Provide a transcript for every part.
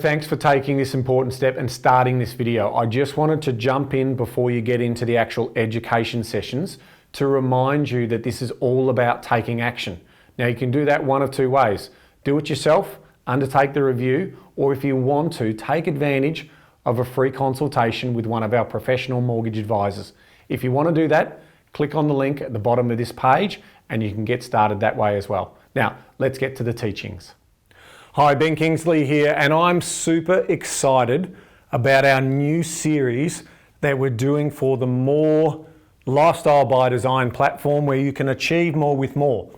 thanks for taking this important step and starting this video. I just wanted to jump in before you get into the actual education sessions to remind you that this is all about taking action. Now you can do that one of two ways. Do it yourself, undertake the review, or if you want to, take advantage of a free consultation with one of our professional mortgage advisors. If you want to do that, click on the link at the bottom of this page and you can get started that way as well. Now, let's get to the teachings. Hi, Ben Kingsley here, and I'm super excited about our new series that we're doing for the More Lifestyle by Design platform, where you can achieve more with more.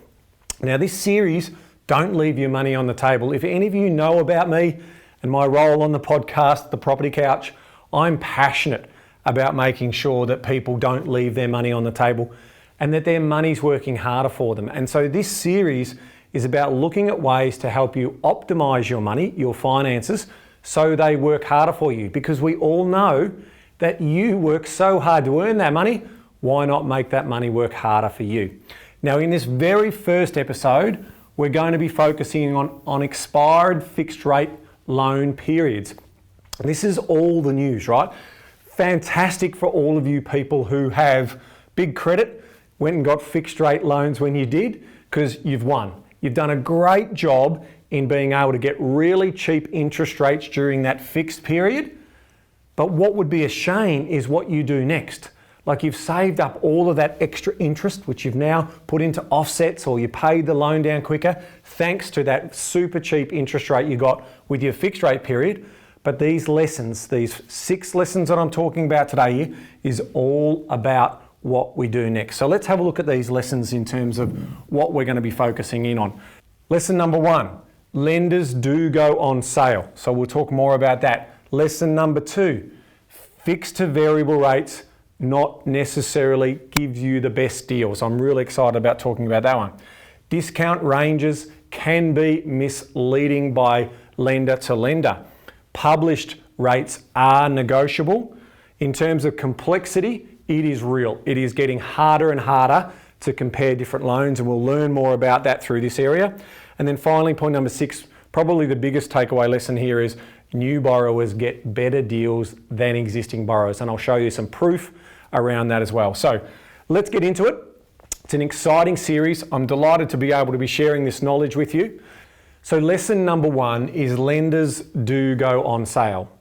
Now, this series, Don't Leave Your Money on the Table. If any of you know about me and my role on the podcast, The Property Couch, I'm passionate about making sure that people don't leave their money on the table and that their money's working harder for them. And so this series is about looking at ways to help you optimize your money, your finances, so they work harder for you. Because we all know that you work so hard to earn that money, why not make that money work harder for you? Now, in this very first episode, we're going to be focusing on expired fixed rate loan periods. This is all the news, right? Fantastic for all of you people who have big credit, went and got fixed rate loans when you did, because you've won. You've done a great job in being able to get really cheap interest rates during that fixed period. But what would be a shame is what you do next. Like, you've saved up all of that extra interest, which you've now put into offsets, or you paid the loan down quicker thanks to that super cheap interest rate you got with your fixed rate period. But these lessons, these 6 lessons that I'm talking about today here, is all about what we do next. So let's have a look at these lessons in terms of what we're going to be focusing in on. Lesson number 1, lenders do go on sale. So we'll talk more about that. Lesson number 2, fixed to variable rates not necessarily gives you the best deals. I'm really excited about talking about that one. Discount ranges can be misleading by lender to lender. Published rates are negotiable. In terms of complexity, it is real. It is getting harder and harder to compare different loans, and we'll learn more about that through this area. And then finally, point number 6, probably the biggest takeaway lesson here is new borrowers get better deals than existing borrowers. And I'll show you some proof around that as well. So let's get into it. It's an exciting series. I'm delighted to be able to be sharing this knowledge with you. So lesson number 1 is lenders do go on sale.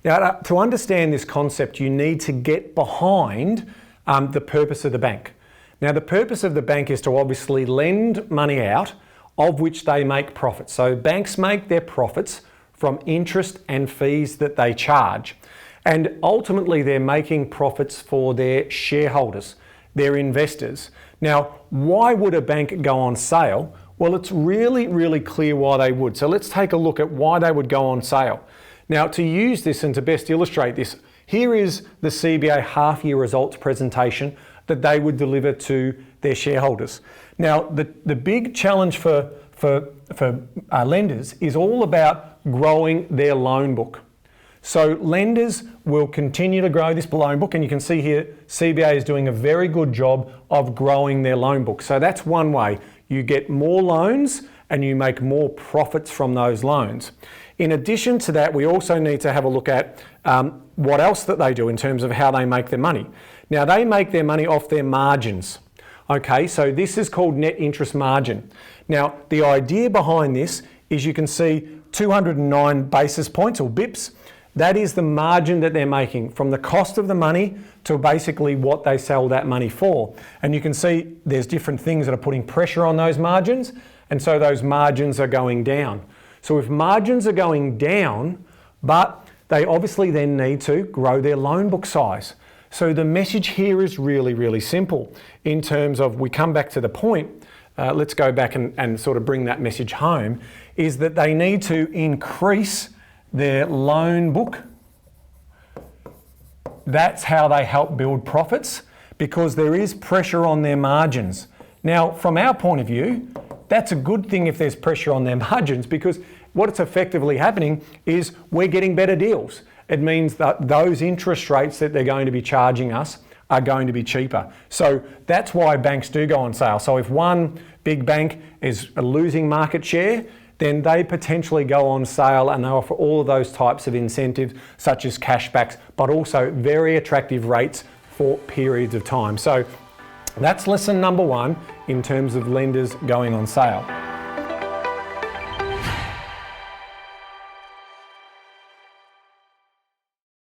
Now, to understand this concept, you need to get behind the purpose of the bank. Now, the purpose of the bank is to obviously lend money out of which they make profits. So banks make their profits from interest and fees that they charge. And ultimately, they're making profits for their shareholders, their investors. Now, why would a bank go on sale? Well, it's really, really clear why they would. So let's take a look at why they would go on sale. Now, to use this and to best illustrate this, here is the CBA half-year results presentation that they would deliver to their shareholders. Now, the big challenge for lenders is all about growing their loan book. So lenders will continue to grow this loan book, and you can see here CBA is doing a very good job of growing their loan book. So that's one way. You get more loans and you make more profits from those loans. In addition to that, we also need to have a look at what else that they do in terms of how they make their money. Now, they make their money off their margins. Okay, so this is called net interest margin. Now, the idea behind this is you can see 209 basis points or bips. That is the margin that they're making from the cost of the money to basically what they sell that money for. And you can see there's different things that are putting pressure on those margins, and so those margins are going down. So if margins are going down, but they obviously then need to grow their loan book size. So the message here is really, really simple in terms of, we come back to the point, let's go back and sort of bring that message home, is that they need to increase their loan book. That's how they help build profits, because there is pressure on their margins. Now, from our point of view, that's a good thing if there's pressure on their margins, because what's effectively happening is we're getting better deals. It means that those interest rates that they're going to be charging us are going to be cheaper. So that's why banks do go on sale. So if one big bank is losing market share, then they potentially go on sale and they offer all of those types of incentives such as cashbacks, but also very attractive rates for periods of time. So that's lesson number one in terms of lenders going on sale.